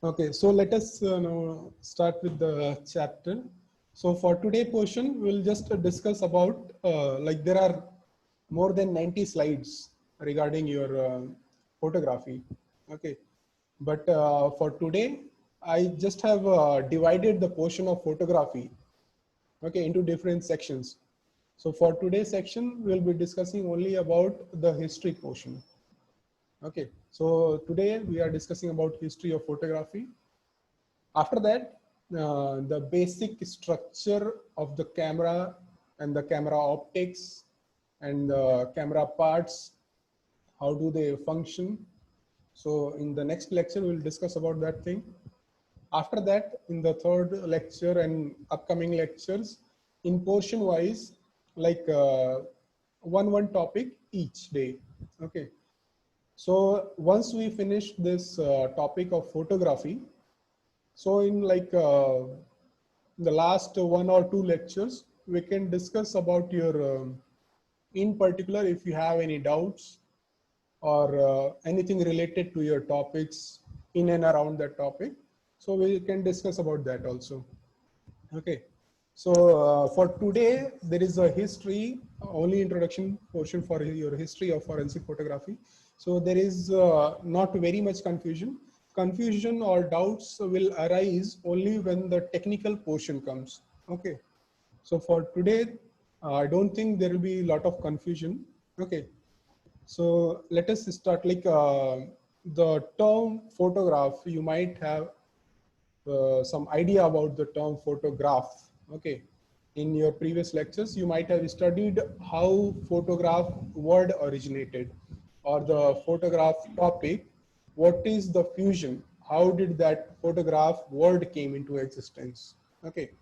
Okay, so let us now start with the chapter. So for today portion, we'll just discuss about like there are more than 90 slides regarding your photography. Okay, but for today, I just have divided the portion of photography, okay, into different sections. So for today's section, we'll be discussing only about the history portion. Okay, so today we are discussing about history of photography. After that, the basic structure of the camera and the camera optics and the camera parts, how do they function? So in the next lecture, we'll discuss about that thing. After that, in the third lecture and upcoming lectures, in portion wise, like one topic each day. Okay. So once we finish this topic of photography, so in like the last one or two lectures, we can discuss about your, in particular, if you have any doubts or anything related to your topics in and around that topic. So we can discuss about that also. Okay. So for today, there is a history, only introduction portion for your history of forensic photography. So there is not very much confusion. Confusion or doubts will arise only when the technical portion comes. Okay. So for today, I don't think there will be a lot of confusion. Okay. So let us start like the term photograph, you might have some idea about the term photograph. Okay, in your previous lectures you might have studied how photograph word originated, or the photograph topic, what is the fusion, how did that photograph word came into existence. Okay,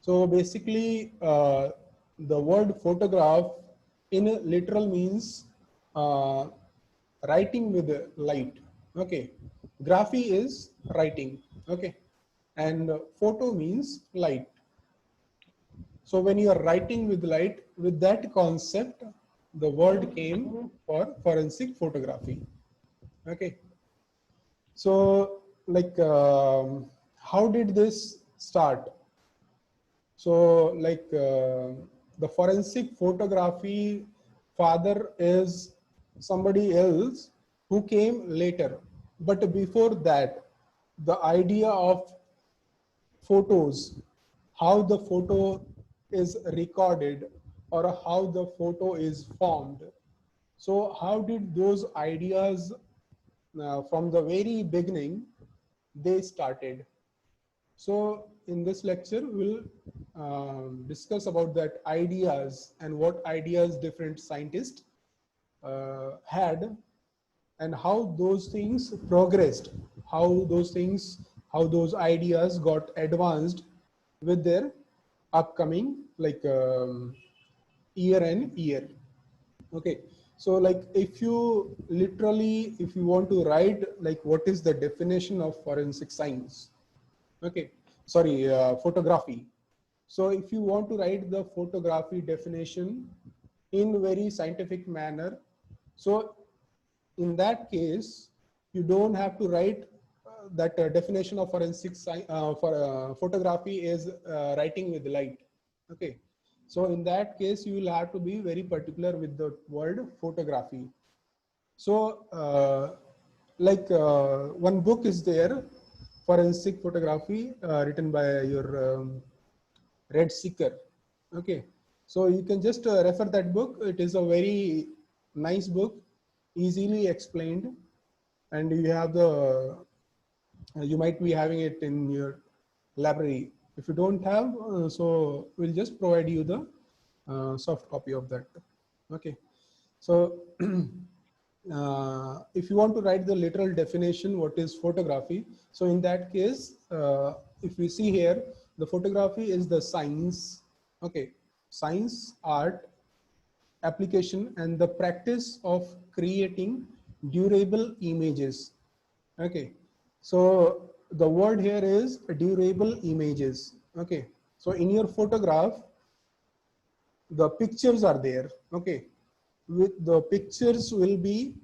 so basically the word photograph in literal means uh, writing with light. Okay, graphy is writing. Okay, and photo means light. So when you are writing with light, with that concept, the word came for forensic photography. Okay, so like how did this start? So like the forensic photography father is somebody else who came later. But before that, the idea of photos, how the photo is recorded or how the photo is formed. So how did those ideas from the very beginning, they started? So in this lecture, we'll discuss about that ideas and what ideas different scientists had and how those things progressed, how those ideas got advanced with their upcoming like year and year. Okay, so like if you literally, if you want to write like what is the definition of forensic science, okay, sorry, photography. So if you want to write the photography definition in very scientific manner, so in that case, you don't have to write that definition of forensic for photography is writing with light. Okay, so in that case, you will have to be very particular with the word photography. So like one book is there, forensic photography, written by your Red Seeker. Okay, so you can just refer that book. It is a very nice book, easily explained, and you have the you might be having it in your library. If you don't have, so we'll just provide you the soft copy of that. Okay, so if you want to write the literal definition, what is photography? So in that case, if we see here, the photography is the science, okay, science, art, application, and the practice of creating durable images. Okay, so the word here is durable images. Okay, so in your photograph, the pictures are there. Okay, with the pictures will be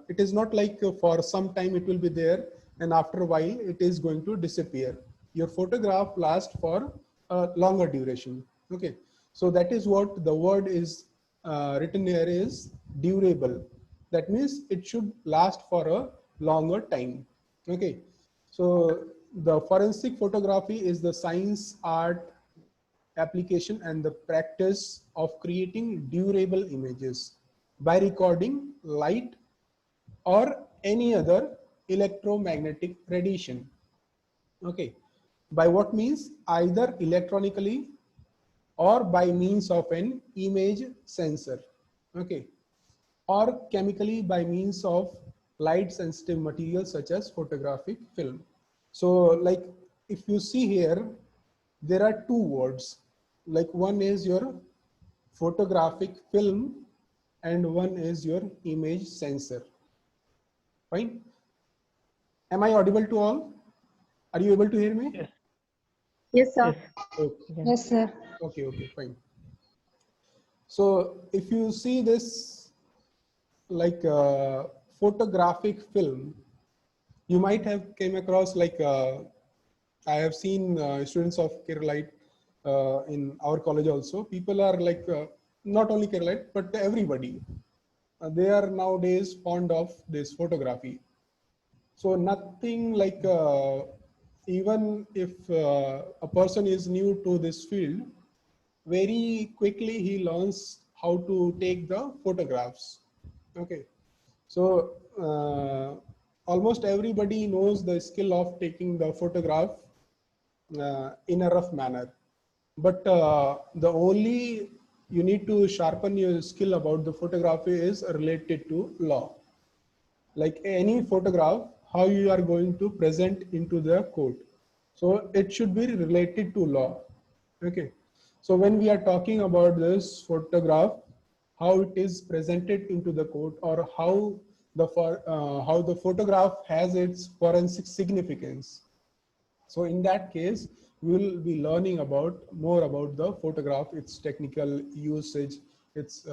it is not like for some time it will be there, and after a while it is going to disappear. Your photograph lasts for a longer duration. Okay, so that is what the word is written here is durable. That means it should last for a longer time. Okay, so the forensic photography is the science, art, application and the practice of creating durable images by recording light or any other electromagnetic radiation. Okay, by what means? Either electronically or by means of an image sensor. Okay, or chemically by means of light sensitive materials such as photographic film. So like if you see here, there are two words, like one is your photographic film and one is your image sensor. Fine. Am I audible to all? Are you able to hear me? Yes. Yes, sir. Yes. Okay. Yeah. Yes, sir. Okay, fine. So if you see this like photographic film, you might have came across like I have seen students of Keralite in our college also. People are like not only Keralite but everybody. They are nowadays fond of this photography. So nothing like even if a person is new to this field, very quickly he learns how to take the photographs. Okay, so almost everybody knows the skill of taking the photograph in a rough manner, but the only you need to sharpen your skill about the photography is related to law. Like any photograph, how you are going to present into the court. So it should be related to law. Okay. So when we are talking about this photograph, how it is presented into the court, or how the photograph has its forensic significance. So in that case, we will be learning about more about the photograph, its technical usage, its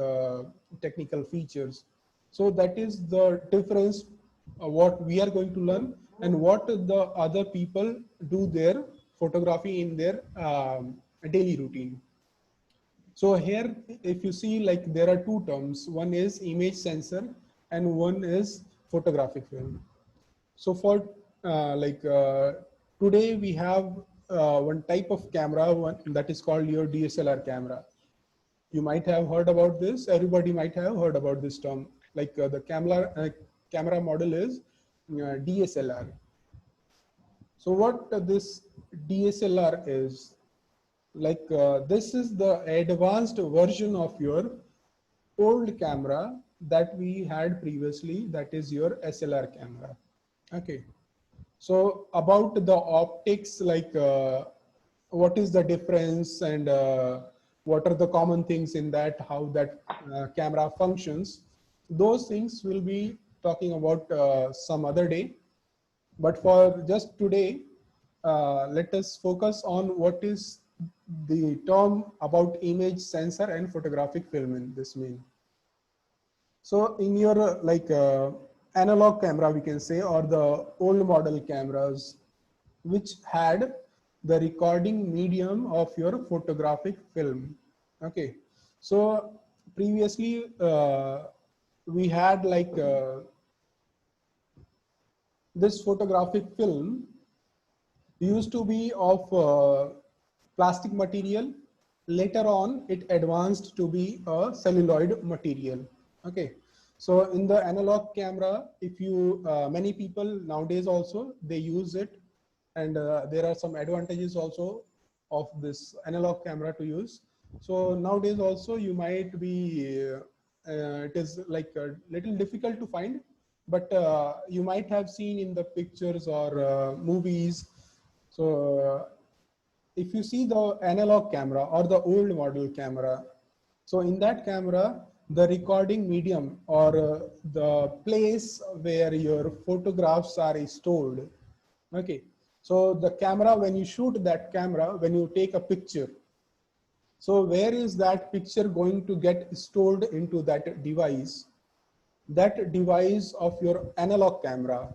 technical features. So that is the difference what we are going to learn and what the other people do their photography in their daily routine. So here, if you see, like there are two terms. One is image sensor and one is photographic film. So for today we have one type of camera, one that is called your DSLR camera. You might have heard about this. Everybody might have heard about this term. Like the camera model is DSLR. So what this DSLR is, like this is the advanced version of your old camera that we had previously, that is your SLR camera. Okay. So about the optics, like what is the difference and what are the common things in that, how that camera functions, those things will be talking about some other day. But for just today, let us focus on what is the term about image sensor and photographic film in this mean. So in your analog camera, we can say, or the old model cameras, which had the recording medium of your photographic film. Okay, so previously we had like this photographic film used to be of plastic material. Later on, it advanced to be a celluloid material. Okay, so in the analog camera, if you many people nowadays also they use it, and there are some advantages also of this analog camera to use. So nowadays also you might be it is like a little difficult to find, but you might have seen in the pictures or movies. So if you see the analog camera or the old model camera, so in that camera, the recording medium or the place where your photographs are stored. Okay, so the camera, when you shoot that camera, when you take a picture, so where is that picture going to get stored into that device? That device of your analog camera.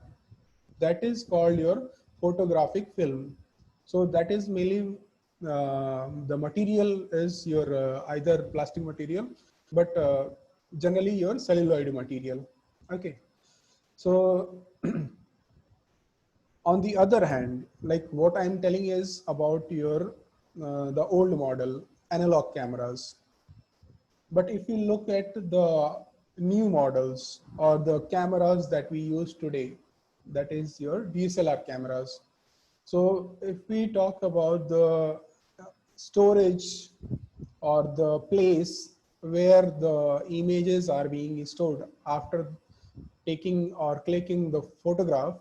that is called your photographic film. So that is mainly the material is your either plastic material, but generally your celluloid material. Okay, so on the other hand, like what I'm telling is about your the old model analog cameras. But if you look at the new models or the cameras that we use today, that is your DSLR cameras. So if we talk about the storage or the place where the images are being stored after taking or clicking the photograph,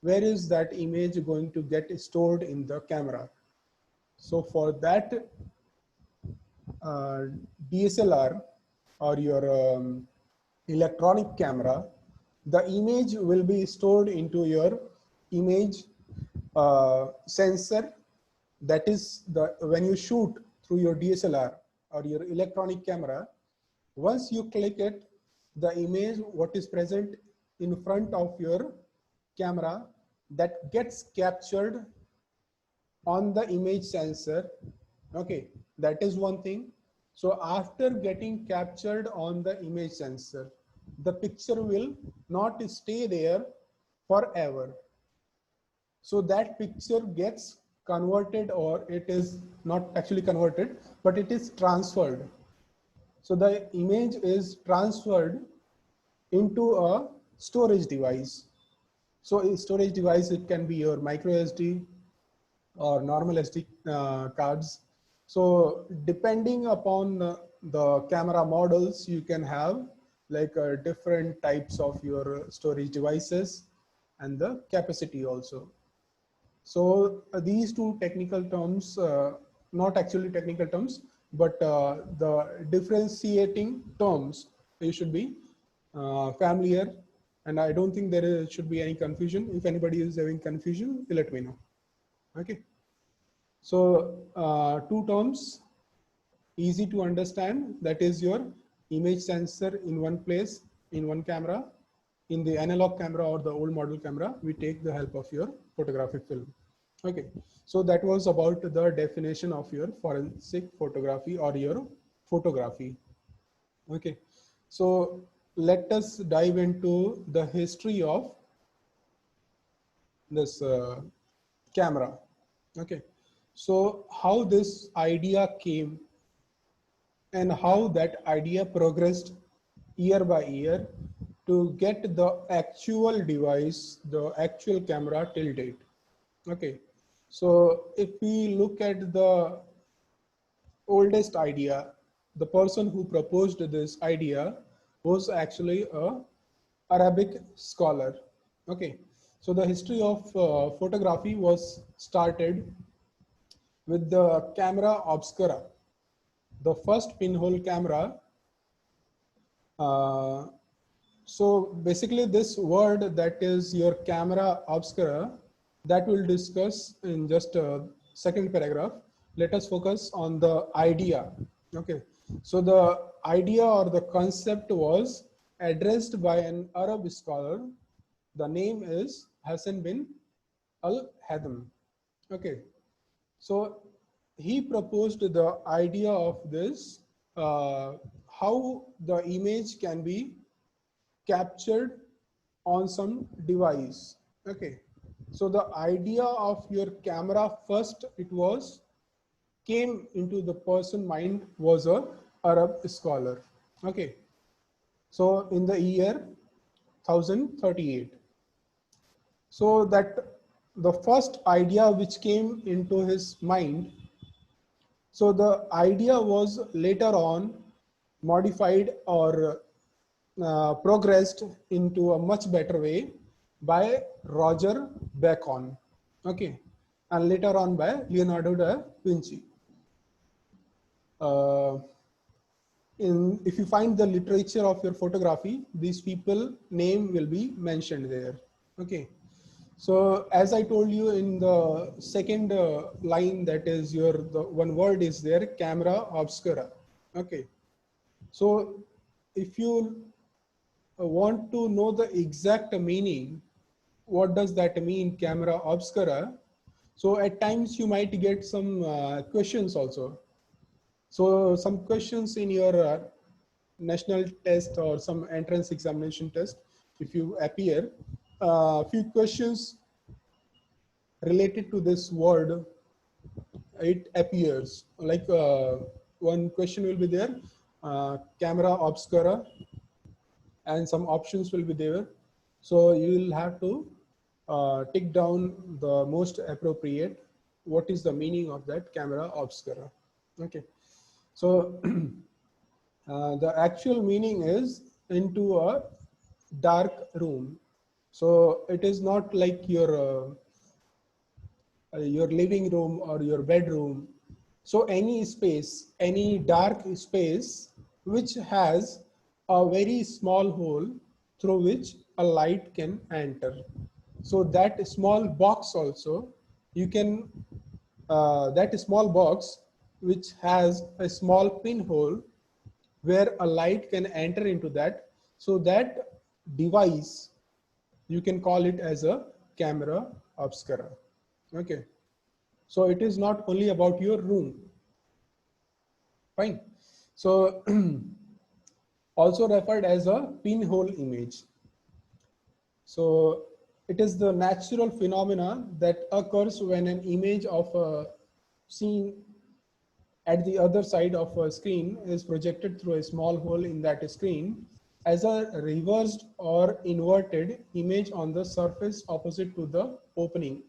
where is that image going to get stored in the camera? So for that uh, DSLR or your electronic camera, the image will be stored into your image sensor. That is the when you shoot through your DSLR or your electronic camera, once you click it, the image what is present in front of your camera that gets captured on the image sensor. Okay, that is one thing. So after getting captured on the image sensor, the picture will not stay there forever. So that picture gets converted, or it is not actually converted, but it is transferred. So the image is transferred into a storage device. So a storage device, it can be your micro SD or normal SD cards. So depending upon the camera models, you can have like different types of your storage devices and the capacity also. So these two technical terms, not actually technical terms, but the differentiating terms, you should be familiar. And I don't think should be any confusion. If anybody is having confusion, let me know. Okay. So two terms, easy to understand. That is your image sensor in one place, in one camera. In the analog camera or the old model camera, we take the help of your photographic film. Okay, so that was about the definition of your forensic photography or your photography. Okay, so let us dive into the history of this camera. Okay, so how this idea came and how that idea progressed year by year to get the actual device, the actual camera till date. Okay, so if we look at the oldest idea, the person who proposed this idea was actually a Arabic scholar. Okay, so the history of photography was started with the camera obscura, the first pinhole camera. Uh, so basically this word, that is your camera obscura, that we'll discuss in just a second paragraph. Let us focus on the idea. Okay, so the idea or the concept was addressed by an Arab scholar. The name is Hassan bin al-Haddam. Okay, so he proposed the idea of this, how the image can be captured on some device. Okay, so the idea of your camera first, it was came into the person mind was a Arab scholar. Okay, so in the year 1038. So that the first idea which came into his mind, so the idea was later on modified or progressed into a much better way by Roger Bacon, okay, and later on by Leonardo da Vinci. If you find the literature of your photography, these people name will be mentioned there. Okay, so as I told you in the second line, that is the one word is there, camera obscura. Okay, so if you want to know the exact meaning, what does that mean, camera obscura? So at times you might get some questions also. So some questions in your national test or some entrance examination test, if you appear, few questions related to this word, it appears like one question will be there, camera obscura, and some options will be there. So you will have to tick down the most appropriate, what is the meaning of that camera obscura. Okay, so the actual meaning is into a dark room. So it is not like your living room or your bedroom. So any space, any dark space which has a very small hole through which a light can enter. So that small box also, you can, that small box which has a small pinhole where a light can enter into that. So that device, you can call it as a camera obscura. Okay. So it is not only about your room. Fine. So also referred as a pinhole image. So it is the natural phenomena that occurs when an image of a scene at the other side of a screen is projected through a small hole in that screen as a reversed or inverted image on the surface opposite to the opening.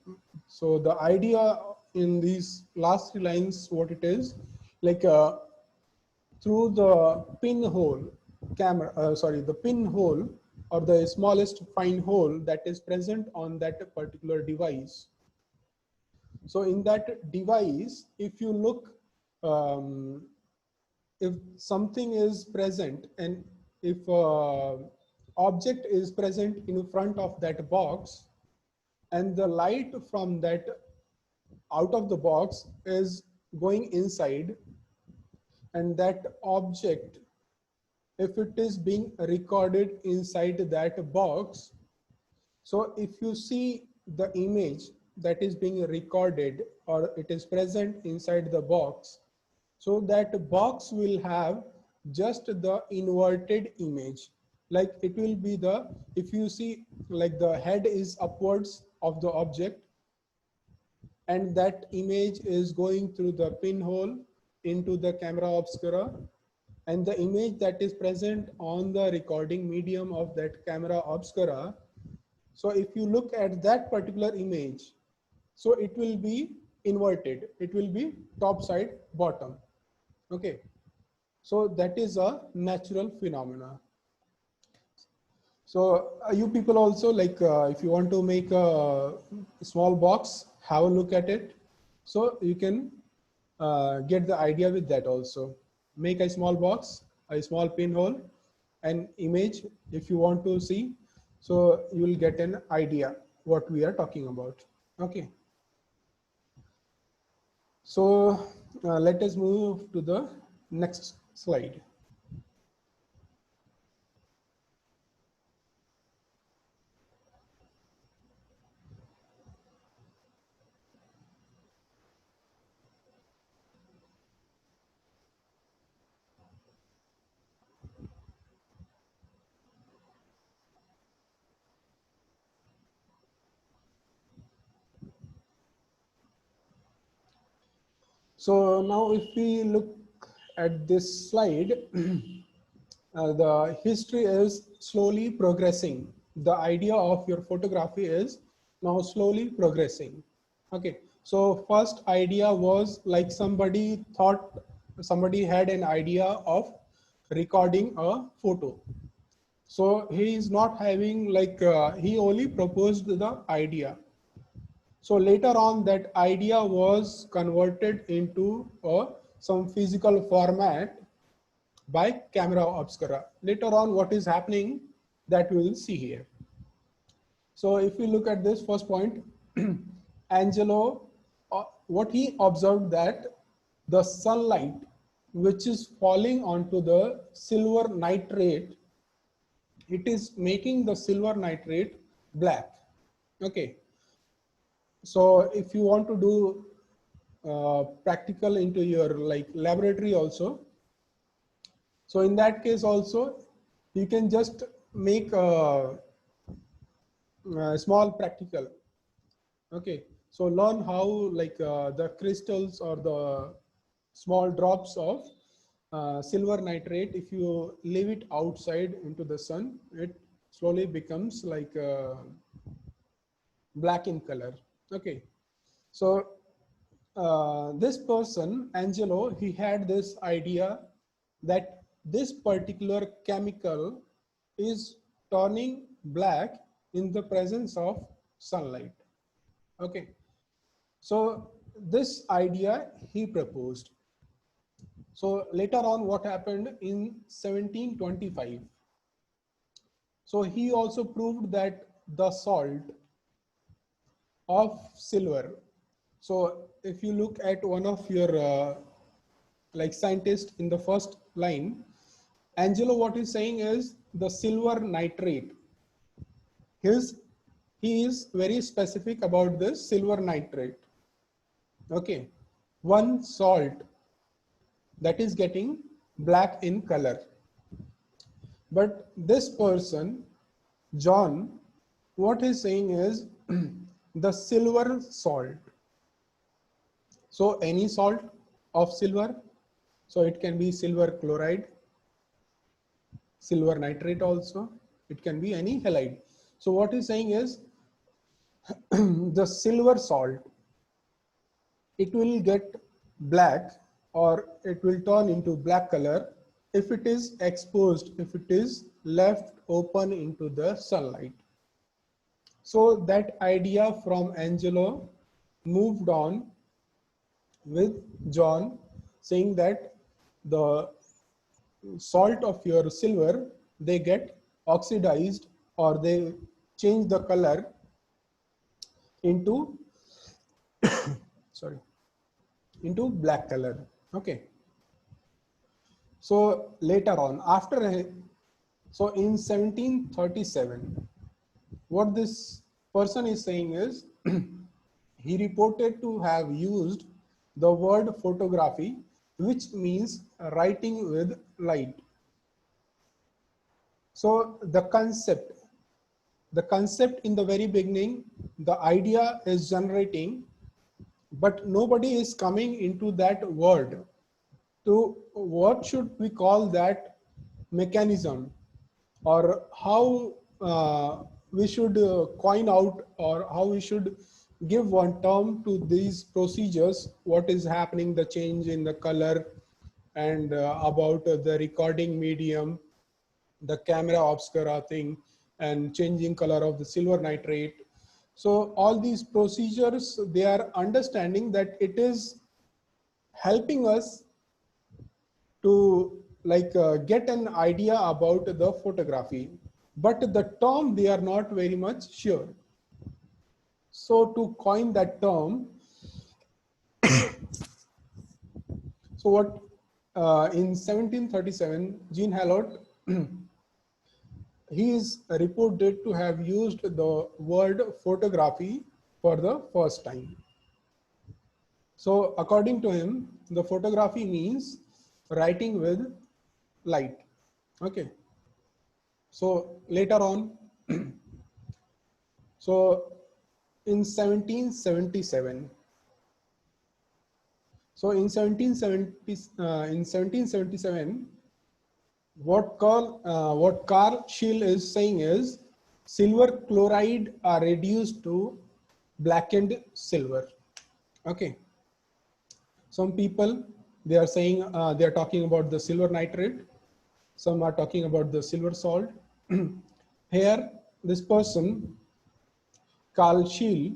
So the idea in these last three lines, what it is, like through the pinhole camera, the pinhole or the smallest fine hole that is present on that particular device. So in that device, if you look, if something is present and if object is present in front of that box and the light from that out of the box is going inside, and that object, if it is being recorded inside that box, so if you see the image that is being recorded or it is present inside the box, so that box will have just the inverted image. Like it will be the, if you see, like the head is upwards of the object and that image is going through the pinhole into the camera obscura, and the image that is present on the recording medium of that camera obscura. So if you look at that particular image, so it will be inverted. It will be top side bottom. Okay. So that is a natural phenomena. So you people also, like if you want to make a small box, have a look at it. So you can get the idea with that also. Make a small box, a small pinhole, an image if you want to see. So you will get an idea what we are talking about. Okay. So let us move to the next slide. So now if we look at this slide, the history is slowly progressing. The idea of your photography is now slowly progressing. Okay, so first idea was like somebody had an idea of recording a photo. So he is not having like, he only proposed the idea. So later on that idea was converted into some physical format by camera obscura. Later on what is happening, that we will see here. So if we look at this first point, Angelo, what he observed that the sunlight which is falling onto the silver nitrate, it is making the silver nitrate black. Okay. So if you want to do practical into your like laboratory also, so in that case also, you can just make a small practical. Okay, so learn how like the crystals or the small drops of silver nitrate, if you leave it outside into the sun, it slowly becomes like black in color. Okay, so this person, Angelo, he had this idea that this particular chemical is turning black in the presence of sunlight. Okay, so this idea he proposed. So later on, what happened in 1725? So he also proved that the salt of silver. So if you look at one of your like scientists in the first line, Angelo, what he's saying is the silver nitrate. His, he is very specific about this silver nitrate. Okay, one salt that is getting black in color. But this person, John, what he's saying is the silver salt. So any salt of silver, so it can be silver chloride, silver nitrate also, it can be any halide. So what he's saying is the silver salt, it will get black or it will turn into black color if it is exposed, if it is left open into the sunlight. So that idea from Angelo moved on with John, saying that the salt of your silver, they get oxidized or they change the color into sorry, into black color. Okay, so later on, after so in 1737, what this person is saying is he reported to have used the word photography, which means writing with light. So the concept in the very beginning, the idea is generating, but nobody is coming into that word. To what should we call that mechanism, or how we should coin out, or how we should give one term to these procedures, what is happening, the change in the color, and about the recording medium, the camera obscura thing, and changing color of the silver nitrate. So all these procedures, they are understanding that it is helping us to like get an idea about the photography, but the term they are not very much sure. So to coin that term, so what in 1737, Jean Halot, he is reported to have used the word photography for the first time. So according to him, the photography means writing with light. Okay. So later on, so in 1777, so in 1777, what Carl Schill is saying is silver chloride are reduced to blackened silver. Okay. Some people, they are saying, they are talking about the silver nitrate. Some are talking about the silver salt. Here, this person, Carl Schill,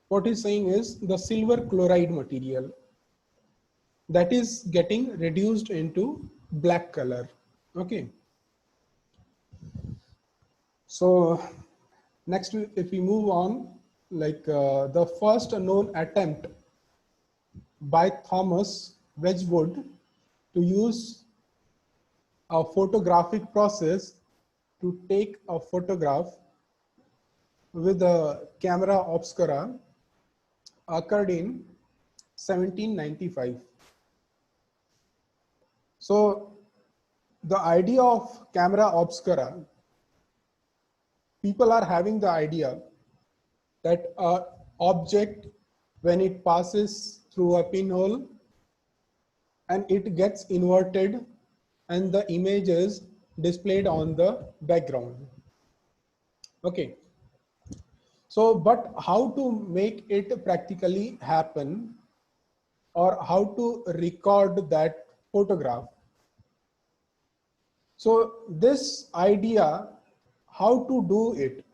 what he's saying is the silver chloride material that is getting reduced into black color. Okay. So next, if we move on, like the first known attempt by Thomas Wedgwood to use a photographic process to take a photograph with the camera obscura occurred in 1795. So the idea of camera obscura, people are having the idea that an object, when it passes through a pinhole and it gets inverted and the image is displayed on the background. Okay. So, but how to make it practically happen, or how to record that photograph? So this idea, how to do it?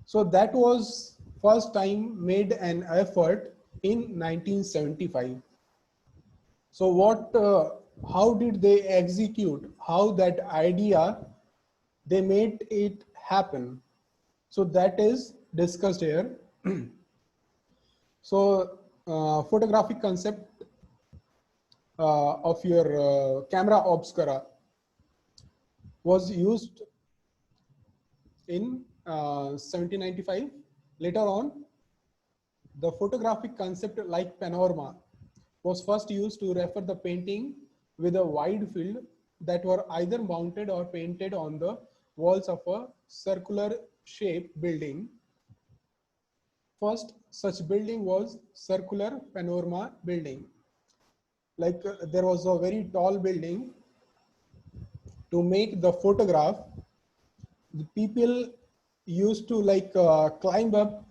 So that was first time made an effort in 1975. So how did they execute? How that idea, they made it happen? So that is discussed here. So photographic concept of your camera obscura was used in 1795. Later on, the photographic concept like panorama was first used to refer the painting with a wide field that were either mounted or painted on the walls of a circular shaped building. First such building was circular panorama building. Like there was a very tall building. To make the photograph, the people used to like climb up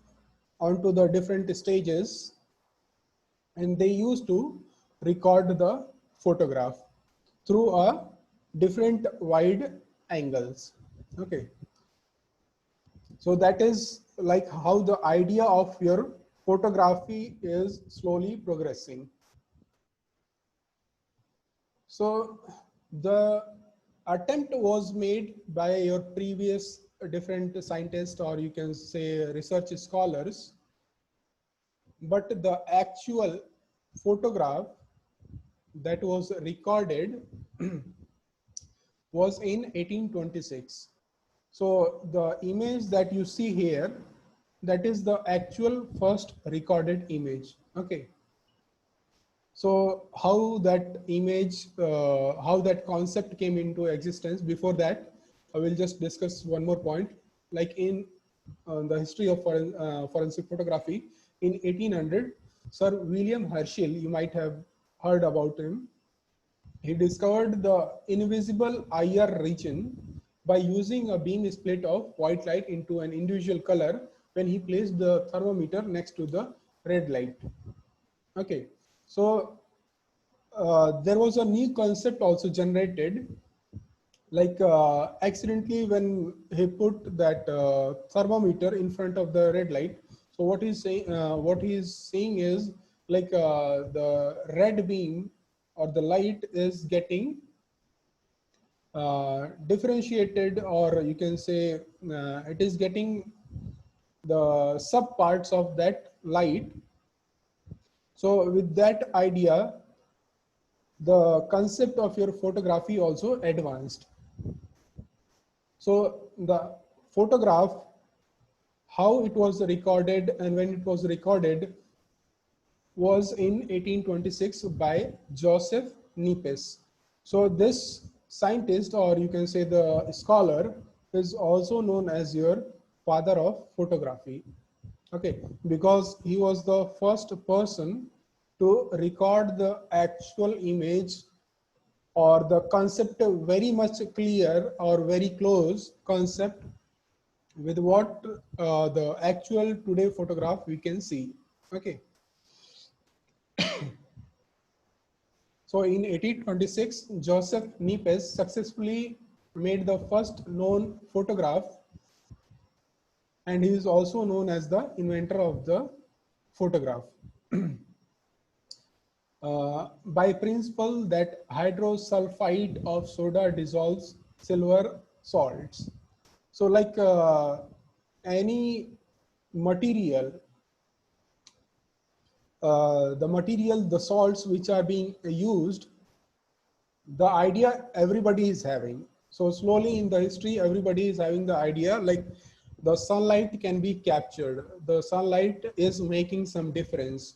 onto the different stages, and they used to record the photograph through a different wide angles. Okay, so that is like how the idea of your photography is slowly progressing. So the attempt was made by your previous different scientists, or you can say research scholars, but the actual photograph that was recorded was in 1826. So the image that you see here, that is the actual first recorded image. Okay. So how that image, how that concept came into existence, before that, I will just discuss one more point. Like in the history of forensic photography, in 1800, Sir William Herschel, you might have heard about him. He discovered the invisible IR region by using a beam split of white light into an individual color when he placed the thermometer next to the red light. Okay, so there was a new concept also generated, like accidentally when he put that thermometer in front of the red light. So what he's saying is like the red beam or the light is getting differentiated, or you can say it is getting the sub parts of that light. So with that idea, the concept of your photography also advanced. So the photograph, how it was recorded and when it was recorded, was in 1826 by Joseph Niepce. So this scientist, or you can say the scholar, is also known as your father of photography. Okay, because he was the first person to record the actual image or the concept very much clear or very close concept with what the actual today photograph we can see. Okay. So in 1826, Joseph Niepce successfully made the first known photograph, and he is also known as the inventor of the photograph. By principle that hydrosulfide of soda dissolves silver salts. So like any material, the salts which are being used, the idea everybody is having. So slowly in the history, everybody is having the idea like the sunlight can be captured. The sunlight is making some difference